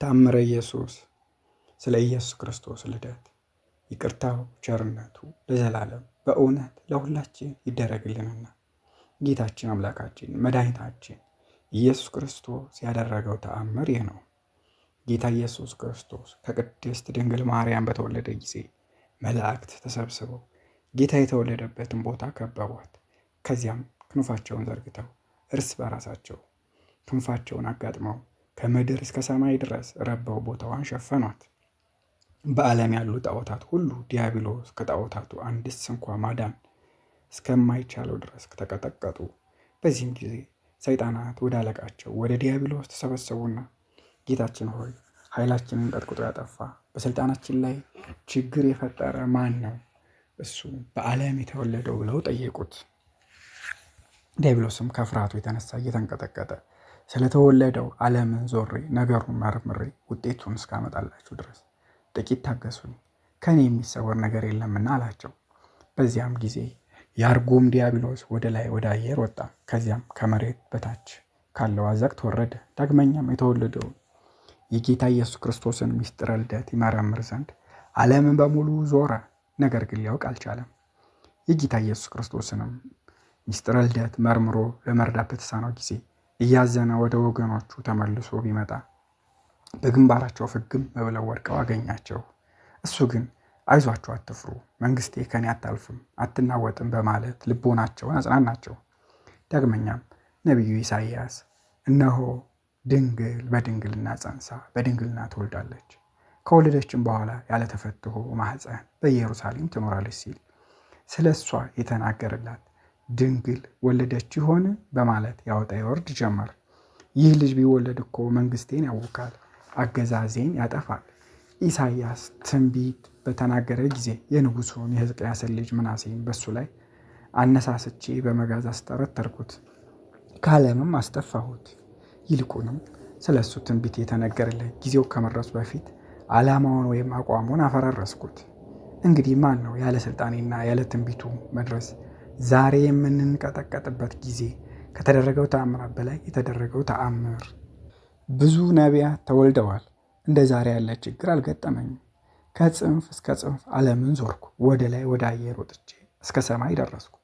ታምረ ኢየሱስ። ስለ ኢየሱስ ክርስቶስ ልደት ይቅርታው ቸርነቱ ለዘላለም በእውነት ለሁላችን ይደረግልንና ጌታችን አምላካችን መድኃኒታችን ኢየሱስ ክርስቶስ ያደረገው ተአምር ይህ ነው። ጌታ ኢየሱስ ክርስቶስ ከቅድስት ድንግል ማርያም በተወለደ ጊዜ መላእክት ተሰብስበው ጌታ የተወለደበትን ቦታ ከበቧት። ከዚያም ክንፋቸውን ዘርግተው እርስ በራሳቸው ክንፋቸውን አጋጥመው ከምድር እስከ ሰማይ ድረስ ረበው ቦታዋን ሸፈኗት። በዓለም ያሉ ጣዖታት ሁሉ ዲያብሎስ ከጣዖታቱ አንድስ እንኳ ማዳን እስከማይቻለው ድረስ ተቀጠቀጡ። በዚህም ጊዜ ሰይጣናት ወደ አለቃቸው ወደ ዲያብሎስ ተሰበሰቡና ጌታችን ሆይ ኃይላችንን ቀጥቅጦ ያጠፋ በስልጣናችን ላይ ችግር የፈጠረ ማን ነው? እሱ በዓለም የተወለደው ብለው ጠየቁት። ዲያብሎስም ከፍርሃቱ የተነሳ እየተንቀጠቀጠ ስለተወለደው ዓለምን ዞሬ ነገሩን መርምሬ ውጤቱን እስካመጣላችሁ ድረስ ጥቂት ታገሱኝ፣ ከኔ የሚሰወር ነገር የለምና አላቸው። በዚያም ጊዜ የአርጉም ዲያብሎስ ወደ ላይ ወደ አየር ወጣ። ከዚያም ከመሬት በታች ካለው አዘቅት ወረደ። ዳግመኛም የተወለደውን የጌታ ኢየሱስ ክርስቶስን ምስጢረ ልደት ይመረምር ዘንድ ዓለምን በሙሉ ዞረ። ነገር ግን ሊያውቅ አልቻለም። የጌታ ኢየሱስ ክርስቶስንም ምስጢረ ልደት መርምሮ ለመርዳት በተሳነው ጊዜ እያዘነ ወደ ወገኖቹ ተመልሶ ቢመጣ በግንባራቸው ፍግም ብለው ወድቀው አገኛቸው። እሱ ግን አይዟቸው፣ አትፍሩ፣ መንግስቴ ከኔ አታልፍም አትናወጥም በማለት ልቦናቸውን አጽናናቸው። ዳግመኛም ነቢዩ ኢሳይያስ እነሆ ድንግል በድንግልና ጸንሳ በድንግልና ትወልዳለች፣ ከወለደችም በኋላ ያለተፈትሖ ማኅፀን በኢየሩሳሌም ትኖራለች ሲል ስለ እሷ የተናገረላት ድንግል ወለደች ይሆን በማለት ያወጣ ይወርድ ጀመር። ይህ ልጅ ቢወለድ እኮ መንግስቴን ያውካል፣ አገዛዜን ያጠፋል። ኢሳይያስ ትንቢት በተናገረ ጊዜ የንጉሱን የሕዝቅያስን ልጅ ምናሴን በሱ ላይ አነሳስቼ በመጋዝ አስጠረጠርኩት፣ ከዓለምም አስጠፋሁት። ይልቁንም ስለ እሱ ትንቢት የተነገረለት ጊዜው ከመድረሱ በፊት ዓላማውን ወይም አቋሙን አፈራረስኩት። እንግዲህ ማን ነው ያለ ስልጣኔና ያለ ትንቢቱ መድረስ ዛሬ የምንንቀጠቀጥበት ጊዜ ከተደረገው ተአምራት በላይ የተደረገው ተአምር? ብዙ ነቢያት ተወልደዋል። እንደ ዛሬ ያለ ችግር አልገጠመኝም። ከጽንፍ እስከ ጽንፍ ዓለምን ዞርኩ። ወደ ላይ ወደ አየር ወጥቼ እስከ ሰማይ ደረስኩ።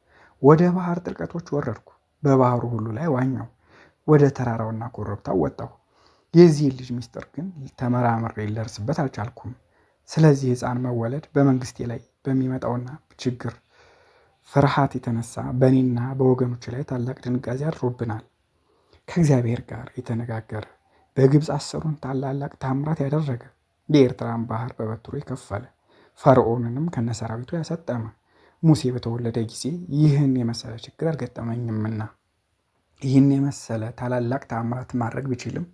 ወደ ባህር ጥልቀቶች ወረድኩ። በባህሩ ሁሉ ላይ ዋኘው። ወደ ተራራውና ኮረብታው ወጣሁ። የዚህ ልጅ ምስጢር ግን ተመራምሬ ልደርስበት አልቻልኩም። ስለዚህ ሕፃን መወለድ በመንግስቴ ላይ በሚመጣውና ችግር ፍርሃት የተነሳ በእኔና በወገኖች ላይ ታላቅ ድንጋጤ አድሮብናል። ከእግዚአብሔር ጋር የተነጋገረ በግብፅ 10ን ታላላቅ ታምራት ያደረገ የኤርትራን ባህር በበትሩ የከፈለ ፈርዖንንም ከነሰራዊቱ ያሰጠመ ሙሴ በተወለደ ጊዜ ይህን የመሰለ ችግር አልገጠመኝምና ይህን የመሰለ ታላላቅ ታምራት ማድረግ ቢችልም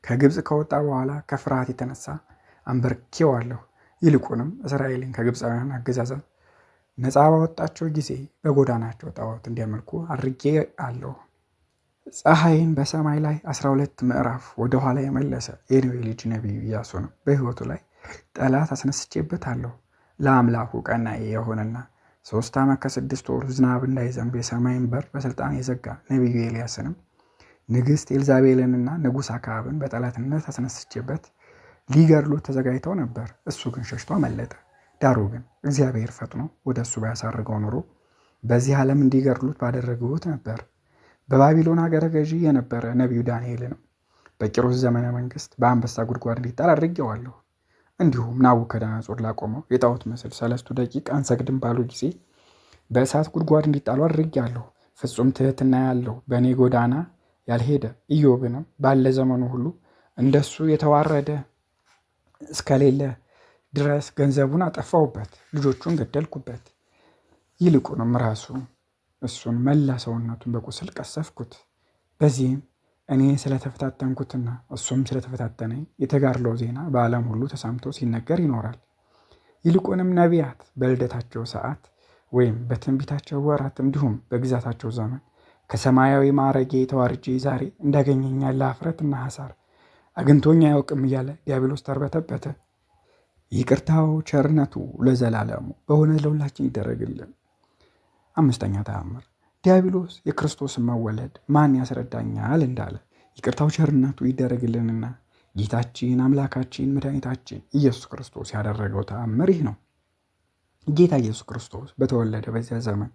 ከግብፅ ከወጣ በኋላ ከፍርሃት የተነሳ አንበርክኬዋለሁ። ይልቁንም እስራኤልን ከግብፃውያን አገዛዛት ነፃ ባወጣቸው ጊዜ በጎዳናቸው ጣዖት እንዲያመልኩ አድርጌ አለሁ። ፀሐይን በሰማይ ላይ 12 ምዕራፍ ወደኋላ የመለሰ የነዌ ልጅ ነቢዩ ኢያሱንም በሕይወቱ ላይ ጠላት አስነስቼበታለሁ። ለአምላኩ ቀናኢ የሆነና 3 ዓመት ከ6 ወር ዝናብ እንዳይዘንብ የሰማይን በር በስልጣን የዘጋ ነቢዩ ኤልያስንም ንግሥት ኤልዛቤልንና ንጉሥ አክዓብን በጠላትነት አስነስቼበት ሊገድሉት ተዘጋጅተው ነበር። እሱ ግን ሸሽቶ አመለጠ። ዳሩ ግን እግዚአብሔር ፈጥኖ ወደ እሱ ባያሳርገው ኖሮ በዚህ ዓለም እንዲገድሉት ባደረጉት ነበር። በባቢሎን ሀገረ ገዢ የነበረ ነቢዩ ዳንኤልንም በቂሮስ ዘመነ መንግስት በአንበሳ ጉድጓድ እንዲጣል አድርጌዋለሁ። እንዲሁም ናቡከደነጾር ላቆመው የጣዖት ምስል 3 ደቂቃ አንሰግድም ባሉ ጊዜ በእሳት ጉድጓድ እንዲጣሉ አድርጌያለሁ። ፍጹም ትሕትና ያለው በእኔ ጎዳና ያልሄደ ኢዮብንም ባለ ዘመኑ ሁሉ እንደሱ የተዋረደ እስከሌለ ድረስ ገንዘቡን አጠፋውበት፣ ልጆቹን ገደልኩበት። ይልቁንም እሱን መላ ሰውነቱን በቁስል ቀሰፍኩት። በዚህም እኔ ስለተፈታተንኩትና እሱም ስለተፈታተነኝ የተጋድሎው ዜና በዓለም ሁሉ ተሰምቶ ሲነገር ይኖራል። ይልቁንም ነቢያት በልደታቸው ሰዓት ወይም በትንቢታቸው ወራት እንዲሁም በግዛታቸው ዘመን ከሰማያዊ ማዕረጌ ተዋርጄ ዛሬ እንዳገኘኝ ያለ ኀፍረትና ሐሳር አግኝቶኝ አያውቅም እያለ ዲያብሎስ ተርበተበተ። ይቅርታው ቸርነቱ ለዘላለሙ በእውነት ለሁላችን ይደረግልን። 5ኛ ተአምር ዲያብሎስ የክርስቶስን መወለድ ማን ያስረዳኛል እንዳለ ይቅርታው ቸርነቱ ይደረግልንና ጌታችን አምላካችን መድኃኒታችን ኢየሱስ ክርስቶስ ያደረገው ተአምር ይህ ነው። ጌታ ኢየሱስ ክርስቶስ በተወለደ በዚያ ዘመን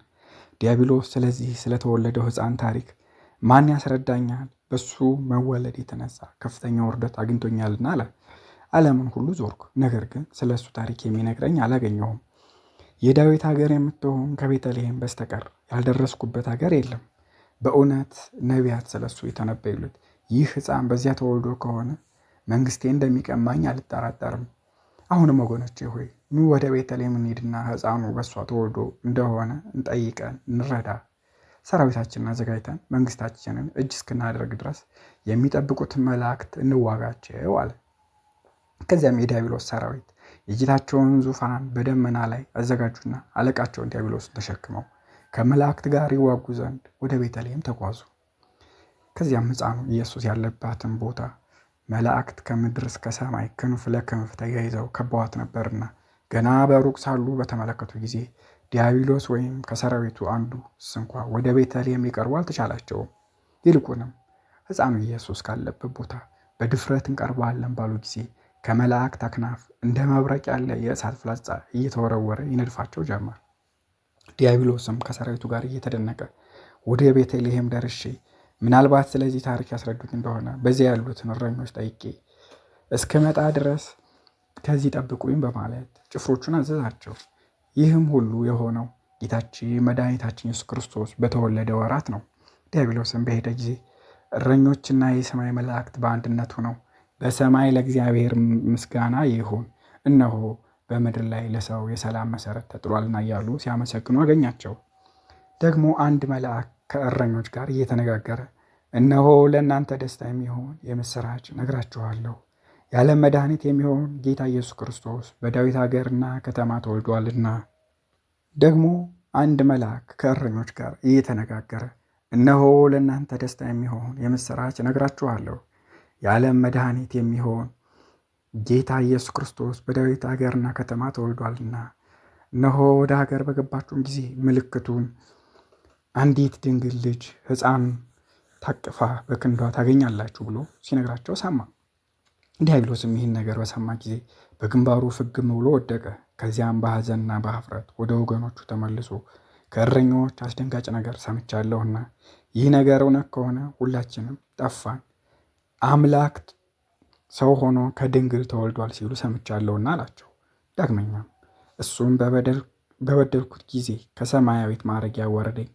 ዲያብሎስ ስለዚህ ስለተወለደው ሕፃን ታሪክ ማን ያስረዳኛል? በሱ መወለድ የተነሳ ከፍተኛ ውርደት አግኝቶኛልና አለ። ዓለምን ሁሉ ዞርኩ፣ ነገር ግን ስለ እሱ ታሪክ የሚነግረኝ አላገኘሁም። የዳዊት ሀገር የምትሆን ከቤተልሔም በስተቀር ያልደረስኩበት ሀገር የለም። በእውነት ነቢያት ስለሱ የተነበዩለት ይህ ሕፃን በዚያ ተወልዶ ከሆነ መንግስቴ እንደሚቀማኝ አልጠራጠርም። አሁንም ወገኖቼ ሆይ ኑ ወደ ቤተልሔም እንሂድና ሕፃኑ በእሷ ተወልዶ እንደሆነ እንጠይቀን እንረዳ። ሰራዊታችንን አዘጋጅተን መንግስታችንን እጅ እስክናደርግ ድረስ የሚጠብቁትን መላእክት እንዋጋቸው አለ። ከዚያም የዲያብሎስ ሰራዊት የጌታቸውን ዙፋን በደመና ላይ አዘጋጁና አለቃቸውን ዲያብሎስን ተሸክመው ከመላእክት ጋር ይዋጉ ዘንድ ወደ ቤተልሔም ተጓዙ። ከዚያም ሕፃኑ ኢየሱስ ያለባትን ቦታ መላእክት ከምድር እስከ ሰማይ ክንፍ ለክንፍ ተያይዘው ከበዋት ነበርና ገና በሩቅ ሳሉ በተመለከቱ ጊዜ ዲያብሎስ ወይም ከሰራዊቱ አንዱ ስንኳ ወደ ቤተልሔም ሊቀርቡ አልተቻላቸውም። ይልቁንም ሕፃኑ ኢየሱስ ካለበት ቦታ በድፍረት እንቀርባለን ባሉ ጊዜ ከመላእክት አክናፍ እንደ መብረቅ ያለ የእሳት ፍላጻ እየተወረወረ ይነድፋቸው ጀመር። ዲያብሎስም ከሰራዊቱ ጋር እየተደነቀ ወደ ቤተልሔም ደርሼ ምናልባት ስለዚህ ታሪክ ያስረዱት እንደሆነ በዚያ ያሉትን እረኞች ጠይቄ እስከመጣ ድረስ ከዚህ ጠብቁኝ በማለት ጭፍሮቹን አዘዛቸው። ይህም ሁሉ የሆነው ጌታችን መድኃኒታችን ኢየሱስ ክርስቶስ በተወለደ ወራት ነው። ዲያብሎስም በሄደ ጊዜ እረኞችና የሰማይ መላእክት በአንድነት ሆነው በሰማይ ለእግዚአብሔር ምስጋና ይሁን፣ እነሆ በምድር ላይ ለሰው የሰላም መሰረት ተጥሏልና እያሉ ሲያመሰግኑ አገኛቸው። ደግሞ አንድ መልአክ ከእረኞች ጋር እየተነጋገረ እነሆ ለእናንተ ደስታ የሚሆን የምስራች ነግራችኋለሁ፣ የዓለም መድኃኒት የሚሆን ጌታ ኢየሱስ ክርስቶስ በዳዊት ሀገርና ከተማ ተወልዷልና። ደግሞ አንድ መልአክ ከእረኞች ጋር እየተነጋገረ እነሆ ለእናንተ ደስታ የሚሆን የምስራች ነግራችኋለሁ፣ የዓለም መድኃኒት የሚሆን ጌታ ኢየሱስ ክርስቶስ በዳዊት ሀገርና ከተማ ተወልዷልና። እነሆ ወደ ሀገር በገባችሁም ጊዜ ምልክቱን አንዲት ድንግል ልጅ ሕፃን ታቅፋ በክንዷ ታገኛላችሁ ብሎ ሲነግራቸው ሰማ። ዲያብሎስም ይህን ነገር በሰማ ጊዜ በግንባሩ ፍግም ብሎ ወደቀ። ከዚያም በሐዘንና በኀፍረት ወደ ወገኖቹ ተመልሶ ከእረኞች አስደንጋጭ ነገር ሰምቻለሁና ይህ ነገር እውነት ከሆነ ሁላችንም ጠፋን፣ አምላክ ሰው ሆኖ ከድንግል ተወልዷል ሲሉ ሰምቻለሁና አላቸው። ዳግመኛም እሱም በበደልኩት ጊዜ ከሰማያዊት ማዕረግ ያወረደኝ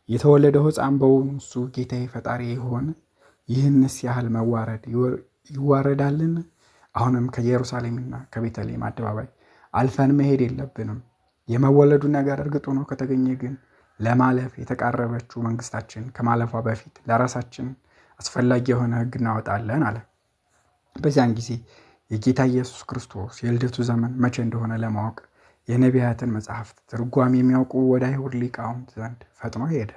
የተወለደው ሕፃን በውኑ እሱ ጌታዬ ፈጣሪ የሆነ ይህንስ ያህል መዋረድ ይዋረዳልን? አሁንም ከኢየሩሳሌምና ከቤተልሔም አደባባይ አልፈን መሄድ የለብንም። የመወለዱ ነገር እርግጥ ሆኖ ከተገኘ ግን ለማለፍ የተቃረበችው መንግስታችን ከማለፏ በፊት ለራሳችን አስፈላጊ የሆነ ሕግ እናወጣለን አለ። በዚያን ጊዜ የጌታ ኢየሱስ ክርስቶስ የልደቱ ዘመን መቼ እንደሆነ ለማወቅ የነቢያትን መጽሐፍት ትርጓሜ የሚያውቁ ወደ አይሁድ ሊቃውንት ዘንድ ፈጥኖ ሄደ።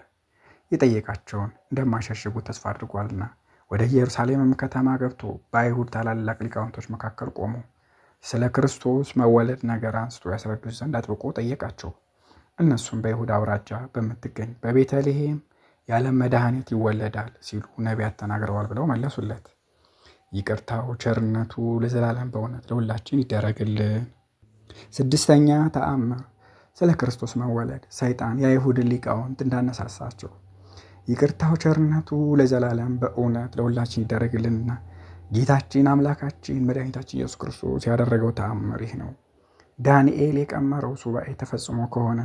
የጠየቃቸውን እንደማይሸሽጉ ተስፋ አድርጓልና ወደ ኢየሩሳሌምም ከተማ ገብቶ በአይሁድ ታላላቅ ሊቃውንቶች መካከል ቆሞ ስለ ክርስቶስ መወለድ ነገር አንስቶ ያስረዱት ዘንድ አጥብቆ ጠየቃቸው። እነሱም በይሁዳ አውራጃ በምትገኝ በቤተልሔም የዓለም መድኃኒት ይወለዳል ሲሉ ነቢያት ተናግረዋል ብለው መለሱለት። ይቅርታው ቸርነቱ ለዘላለም በእውነት ለሁላችን ይደረግልን። ስድስተኛ ተአምር ስለ ክርስቶስ መወለድ ሰይጣን የአይሁድን ሊቃውንት እንዳነሳሳቸው። ይቅርታው ቸርነቱ ለዘላለም በእውነት ለሁላችን ይደረግልንና ጌታችን አምላካችን መድኃኒታችን ኢየሱስ ክርስቶስ ያደረገው ተአምር ይህ ነው። ዳንኤል የቀመረው ሱባኤ ተፈጽሞ ከሆነ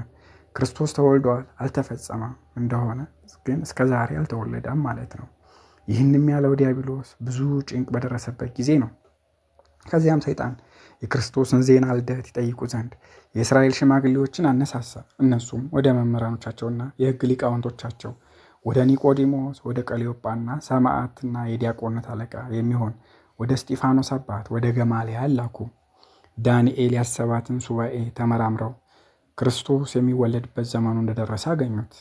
ክርስቶስ ተወልዷል፣ አልተፈጸመም እንደሆነ ግን እስከዛሬ አልተወለደም ማለት ነው። ይህንም ያለው ዲያብሎስ ብዙ ጭንቅ በደረሰበት ጊዜ ነው። ከዚያም ሰይጣን የክርስቶስን ዜና ልደት ይጠይቁ ዘንድ የእስራኤል ሽማግሌዎችን አነሳሳ። እነሱም ወደ መምህራኖቻቸውና የሕግ ሊቃውንቶቻቸው ወደ ኒቆዲሞስ፣ ወደ ቀሌዮጳና ሰማዕትና የዲያቆናት አለቃ የሚሆን ወደ እስጢፋኖስ አባት ወደ ገማልያል ላኩ። ዳንኤል ያሰባትን ሱባኤ ተመራምረው ክርስቶስ የሚወለድበት ዘመኑ እንደደረሰ አገኙት።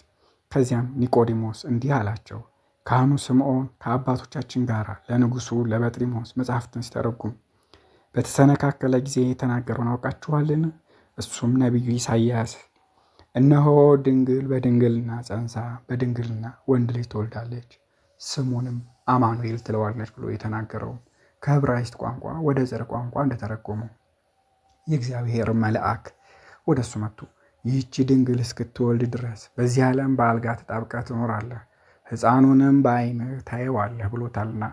ከዚያም ኒቆዲሞስ እንዲህ አላቸው፣ ካህኑ ስምዖን ከአባቶቻችን ጋር ለንጉሱ ለበጥሪሞስ መጽሐፍትን ሲተረጉም በተሰነካከለ ጊዜ የተናገረውን አውቃችኋልን? እሱም ነቢዩ ኢሳይያስ እነሆ ድንግል በድንግልና ጸንሳ በድንግልና ወንድ ልጅ ትወልዳለች፣ ስሙንም አማኑኤል ትለዋለች ብሎ የተናገረውን ከዕብራይስጥ ቋንቋ ወደ ዘር ቋንቋ እንደተረጎመው የእግዚአብሔር መልአክ ወደ እሱ መጥቶ ይህቺ ድንግል እስክትወልድ ድረስ በዚህ ዓለም በአልጋ ተጣብቀህ ትኖራለህ፣ ሕፃኑንም በዓይንህ ታየዋለህ ብሎታልና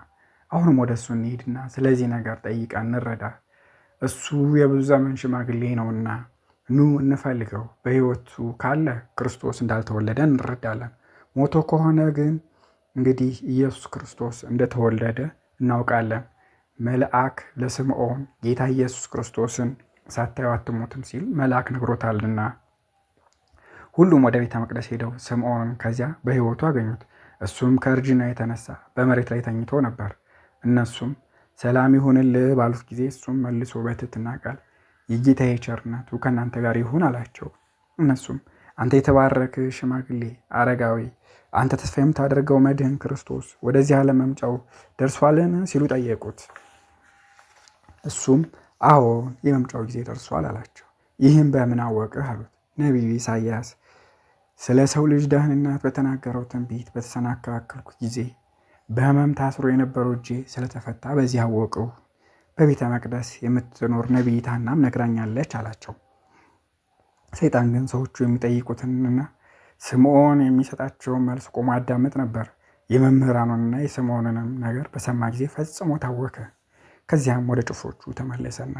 አሁንም ወደ እሱ እንሂድና ስለዚህ ነገር ጠይቀን እንረዳ። እሱ የብዙ ዘመን ሽማግሌ ነውና ኑ እንፈልገው። በሕይወቱ ካለ ክርስቶስ እንዳልተወለደ እንረዳለን። ሞቶ ከሆነ ግን እንግዲህ ኢየሱስ ክርስቶስ እንደተወለደ እናውቃለን። መልአክ ለስምዖን ጌታ ኢየሱስ ክርስቶስን ሳታየው አትሞትም ሲል መልአክ ነግሮታልና ሁሉም ወደ ቤተ መቅደስ ሄደው ስምዖንን ከዚያ በሕይወቱ አገኙት። እሱም ከእርጅና የተነሳ በመሬት ላይ ተኝቶ ነበር። እነሱም ሰላም ይሁንልህ ባሉት ጊዜ እሱም መልሶ በትሕትና ቃል የጌታዬ ቸርነቱ ከእናንተ ጋር ይሁን አላቸው። እነሱም አንተ የተባረክ ሽማግሌ አረጋዊ፣ አንተ ተስፋ የምታደርገው መድህን ክርስቶስ ወደዚህ ዓለም መምጫው ደርሷልን ሲሉ ጠየቁት። እሱም አዎን የመምጫው ጊዜ ደርሷል አላቸው። ይህም በምን አወቅህ አሉት። ነቢዩ ኢሳይያስ ስለ ሰው ልጅ ደህንነት በተናገረው ትንቢት በተሰናከልኩ ጊዜ በሕመም ታስሮ የነበረው እጄ ስለተፈታ በዚህ አወቅሁ። በቤተ መቅደስ የምትኖር ነቢይት ሐናም ነግራኛለች አላቸው። ሰይጣን ግን ሰዎቹ የሚጠይቁትንና ስምዖን የሚሰጣቸውን መልስ ቆሞ አዳምጥ ነበር። የመምህራኑንና የስምዖንንም ነገር በሰማ ጊዜ ፈጽሞ ታወከ። ከዚያም ወደ ጭፍሮቹ ተመለሰና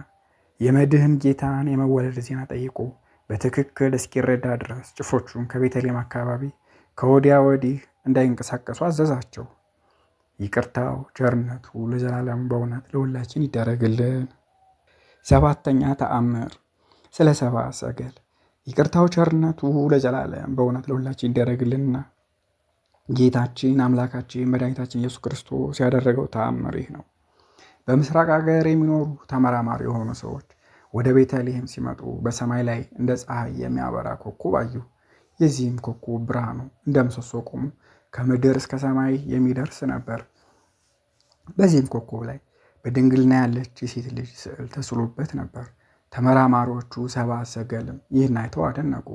የመድህን ጌታን የመወለድ ዜና ጠይቆ በትክክል እስኪረዳ ድረስ ጭፍሮቹን ከቤተልሔም አካባቢ ከወዲያ ወዲህ እንዳይንቀሳቀሱ አዘዛቸው። ይቅርታው ቸርነቱ ለዘላለም በእውነት ለሁላችን ይደረግልን። ሰባተኛ ተአምር ስለ ሰብአ ሰገል። ይቅርታው ቸርነቱ ለዘላለም በእውነት ለሁላችን ይደረግልንና ጌታችን አምላካችን መድኃኒታችን ኢየሱስ ክርስቶስ ያደረገው ተአምር ይህ ነው። በምስራቅ ሀገር የሚኖሩ ተመራማሪ የሆኑ ሰዎች ወደ ቤተልሔም ሲመጡ በሰማይ ላይ እንደ ፀሐይ የሚያበራ ኮከብ አዩ። የዚህም ኮከብ ብርሃኑ እንደ ምሰሶ ቆሞ ከምድር እስከ ሰማይ የሚደርስ ነበር። በዚህም ኮከብ ላይ በድንግልና ያለች የሴት ልጅ ስዕል ተስሎበት ነበር። ተመራማሪዎቹ ሰብአ ሰገልም ይህን አይተው አደነቁ።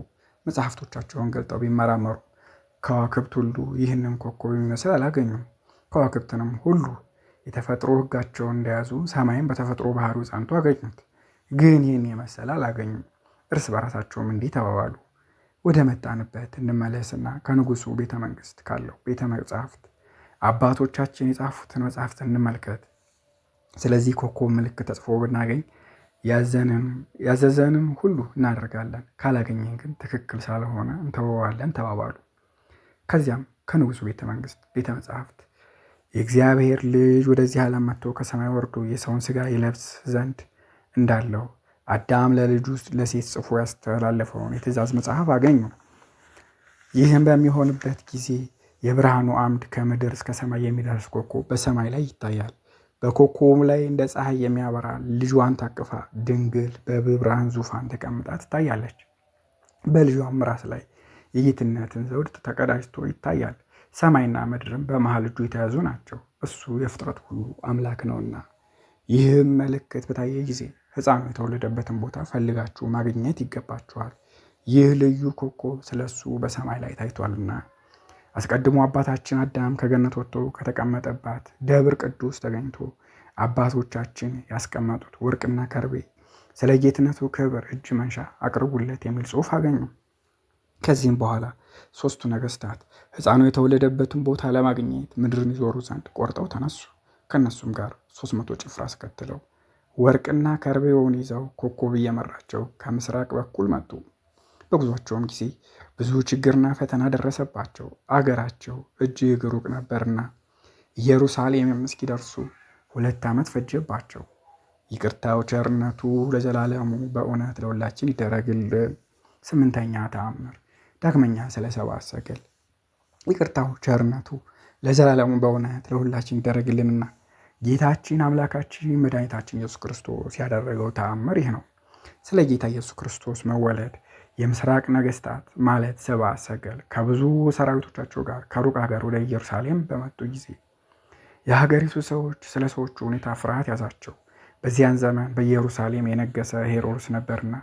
መጽሐፍቶቻቸውን ገልጠው ቢመራመሩ ከዋክብት ሁሉ ይህንን ኮከብ የሚመስል አላገኙም። ከዋክብትንም ሁሉ የተፈጥሮ ሕጋቸውን እንደያዙ ሰማይም በተፈጥሮ ባህሪው ጸንቶ አገኙት። ግን ይህን የመሰለ አላገኙም። እርስ በራሳቸውም እንዲህ ተባባሉ፣ ወደ መጣንበት እንመለስና ከንጉሱ ቤተ መንግስት ካለው ቤተ መጻሕፍት አባቶቻችን የጻፉትን መጽሐፍት እንመልከት። ስለዚህ ኮከብ ምልክት ተጽፎ ብናገኝ ያዘዘንን ሁሉ እናደርጋለን፣ ካላገኘን ግን ትክክል ሳልሆነ እንተወዋለን ተባባሉ። ከዚያም ከንጉሱ ቤተ መንግስት ቤተ መጻሕፍት የእግዚአብሔር ልጅ ወደዚህ ዓለም መጥቶ ከሰማይ ወርዶ የሰውን ሥጋ ይለብስ ዘንድ እንዳለው አዳም ለልጁ ለሴት ጽፎ ያስተላለፈውን የትእዛዝ መጽሐፍ አገኙ። ይህም በሚሆንበት ጊዜ የብርሃኑ አምድ ከምድር እስከ ሰማይ የሚደርስ ኮከብ በሰማይ ላይ ይታያል። በኮከቡም ላይ እንደ ፀሐይ የሚያበራ ልጇን ታቅፋ ድንግል በብርሃን ዙፋን ተቀምጣ ትታያለች። በልጇም ራስ ላይ የጌትነትን ዘውድ ተቀዳጅቶ ይታያል። ሰማይና ምድርም በመሃል እጁ የተያዙ ናቸው። እሱ የፍጥረት ሁሉ አምላክ ነውና። ይህም ምልክት በታየ ጊዜ ሕፃኑ የተወለደበትን ቦታ ፈልጋችሁ ማግኘት ይገባችኋል። ይህ ልዩ ኮከብ ስለሱ በሰማይ ላይ ታይቷልና። አስቀድሞ አባታችን አዳም ከገነት ወጥቶ ከተቀመጠባት ደብር ቅዱስ ተገኝቶ አባቶቻችን ያስቀመጡት ወርቅና ከርቤ ስለ ጌትነቱ ክብር እጅ መንሻ አቅርቡለት የሚል ጽሑፍ አገኙ። ከዚህም በኋላ ሦስቱ ነገሥታት ሕፃኑ የተወለደበትን ቦታ ለማግኘት ምድርን ይዞሩ ዘንድ ቆርጠው ተነሱ። ከእነሱም ጋር 300 ጭፍራ አስከትለው ወርቅና ከርቤውን ይዘው ኮከብ እየመራቸው ከምስራቅ በኩል መጡ። በጉዟቸውም ጊዜ ብዙ ችግርና ፈተና ደረሰባቸው። አገራቸው እጅግ ሩቅ ነበርና ኢየሩሳሌምም እስኪደርሱ 2 ዓመት ፈጀባቸው። ይቅርታው ቸርነቱ ለዘላለሙ በእውነት ለሁላችን ይደረግልን። 8ኛ ተአምር ዳግመኛ ስለ ሰብአ ሰገል። ይቅርታው ቸርነቱ ለዘላለሙ በእውነት ለሁላችን ይደረግልንና ጌታችን አምላካችን መድኃኒታችን ኢየሱስ ክርስቶስ ያደረገው ተአምር ይህ ነው። ስለ ጌታ ኢየሱስ ክርስቶስ መወለድ የምስራቅ ነገሥታት ማለት ሰብአ ሰገል ከብዙ ሰራዊቶቻቸው ጋር ከሩቅ ሀገር ወደ ኢየሩሳሌም በመጡ ጊዜ የሀገሪቱ ሰዎች ስለ ሰዎቹ ሁኔታ ፍርሃት ያዛቸው። በዚያን ዘመን በኢየሩሳሌም የነገሰ ሄሮድስ ነበርና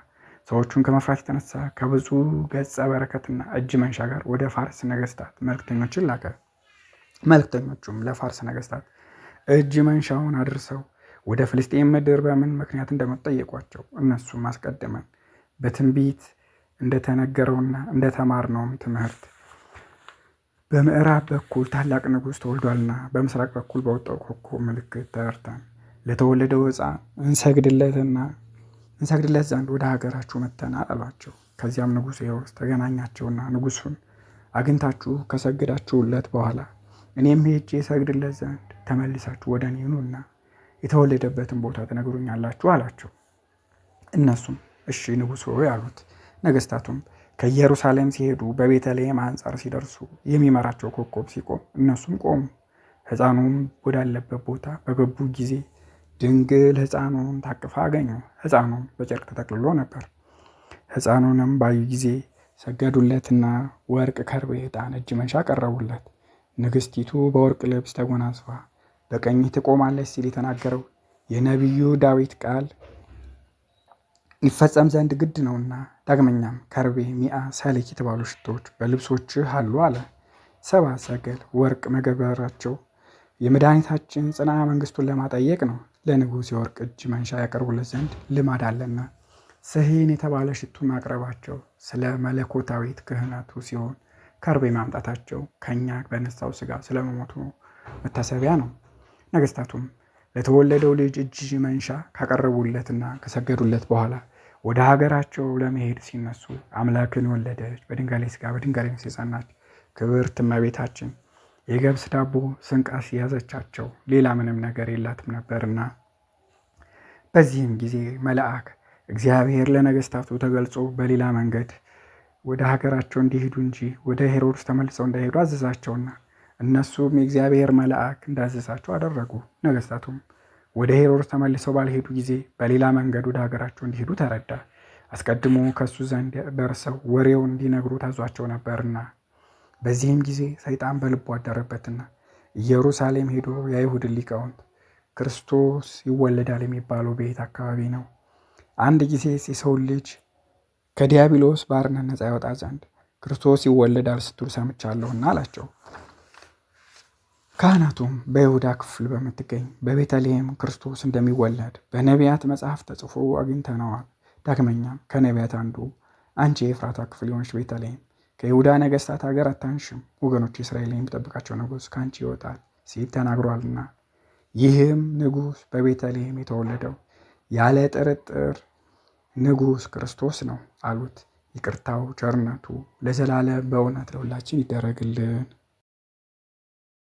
ሰዎቹን ከመፍራት የተነሳ ከብዙ ገጸ በረከትና እጅ መንሻ ጋር ወደ ፋርስ ነገሥታት መልክተኞችን ላከ። መልክተኞቹም ለፋርስ ነገሥታት እጅ መንሻውን አድርሰው ወደ ፍልስጤም ምድር በምን ምክንያት እንደመጡ ጠየቋቸው። እነሱም አስቀድመን በትንቢት እንደተነገረውና እንደተማርነውም ትምህርት በምዕራብ በኩል ታላቅ ንጉሥ ተወልዷልና በምስራቅ በኩል በወጣው ኮከብ ምልክት ተረድተን ለተወለደው ሕፃን እንሰግድለት ዘንድ ወደ ሀገራችሁ መጥተናል አሏቸው። ከዚያም ንጉሥ ሄሮድስ ተገናኛቸውና ንጉሡን አግኝታችሁ ከሰገዳችሁለት በኋላ እኔም ሄጄ ሰግድለት ዘንድ ተመልሳችሁ ወደ እኔ ኑና የተወለደበትን ቦታ ትነግሩኛላችሁ አላቸው። እነሱም እሺ ንጉሥ ሆይ አሉት። ነገሥታቱም ከኢየሩሳሌም ሲሄዱ በቤተልሔም አንጻር ሲደርሱ የሚመራቸው ኮከብ ሲቆም እነሱም ቆሙ። ሕፃኑም ወዳለበት ቦታ በገቡ ጊዜ ድንግል ሕፃኑን ታቅፋ አገኙ። ሕፃኑም በጨርቅ ተጠቅልሎ ነበር። ሕፃኑንም ባዩ ጊዜ ሰገዱለትና ወርቅ፣ ከርቤ፣ ዕጣን፣ እጅ መንሻ ቀረቡለት። ንግሥቲቱ በወርቅ ልብስ ተጎናጽፋ በቀኝህ ትቆማለች ሲል የተናገረው የነቢዩ ዳዊት ቃል ይፈጸም ዘንድ ግድ ነውና፣ ዳግመኛም ከርቤ፣ ሚአ፣ ሰሌክ የተባሉ ሽቶዎች በልብሶችህ አሉ አለ። ሰባ ሰገል ወርቅ መገበራቸው የመድኃኒታችን ጽና መንግስቱን ለማጠየቅ ነው። ለንጉሥ የወርቅ እጅ መንሻ ያቀርቡለት ዘንድ ልማድ አለና፣ ስሂን የተባለ ሽቱ ማቅረባቸው ስለ መለኮታዊት ክህነቱ ሲሆን፣ ከርቤ ማምጣታቸው ከእኛ በነሳው ስጋ ስለመሞቱ መታሰቢያ ነው። ነገስታቱም ለተወለደው ልጅ እጅ መንሻ ካቀረቡለትና ከሰገዱለት በኋላ ወደ ሀገራቸው ለመሄድ ሲነሱ አምላክን የወለደች በድንጋሌ ስጋ በድንጋሌ ነፍስ የጸናች ክብርት እመቤታችን የገብስ ዳቦ ስንቃስ ያዘቻቸው፣ ሌላ ምንም ነገር የላትም ነበርና። በዚህም ጊዜ መልአክ እግዚአብሔር ለነገስታቱ ተገልጾ በሌላ መንገድ ወደ ሀገራቸው እንዲሄዱ እንጂ ወደ ሄሮድስ ተመልሰው እንዳይሄዱ አዘዛቸውና እነሱም የእግዚአብሔር መልአክ እንዳዘዛቸው አደረጉ። ነገስታቱም ወደ ሄሮድስ ተመልሰው ባልሄዱ ጊዜ በሌላ መንገድ ወደ ሀገራቸው እንዲሄዱ ተረዳ። አስቀድሞ ከእሱ ዘንድ ደርሰው ወሬውን እንዲነግሩ ታዟቸው ነበርና። በዚህም ጊዜ ሰይጣን በልቡ አደረበትና ኢየሩሳሌም ሄዶ የአይሁድን ሊቃውንት ክርስቶስ ይወለዳል የሚባለው ቤት አካባቢ ነው፣ አንድ ጊዜ የሰው ልጅ ከዲያብሎስ ባርነት ነፃ ያወጣ ዘንድ ክርስቶስ ይወለዳል ስትሉ ሰምቻለሁና አላቸው። ካህናቱም በይሁዳ ክፍል በምትገኝ በቤተልሔም ክርስቶስ እንደሚወለድ በነቢያት መጽሐፍ ተጽፎ አግኝተነዋል። ዳግመኛም ከነቢያት አንዱ አንቺ የኤፍራታ ክፍል የሆነች ቤተልሔም ከይሁዳ ነገሥታት ሀገር አታንሽም፣ ወገኖች እስራኤልን የሚጠብቃቸው ንጉሥ ከአንቺ ይወጣል ሲል ተናግሯልና። ይህም ንጉሥ በቤተልሔም የተወለደው ያለ ጥርጥር ንጉሥ ክርስቶስ ነው አሉት። ይቅርታው ቸርነቱ ለዘላለም በእውነት ለሁላችን ይደረግልን።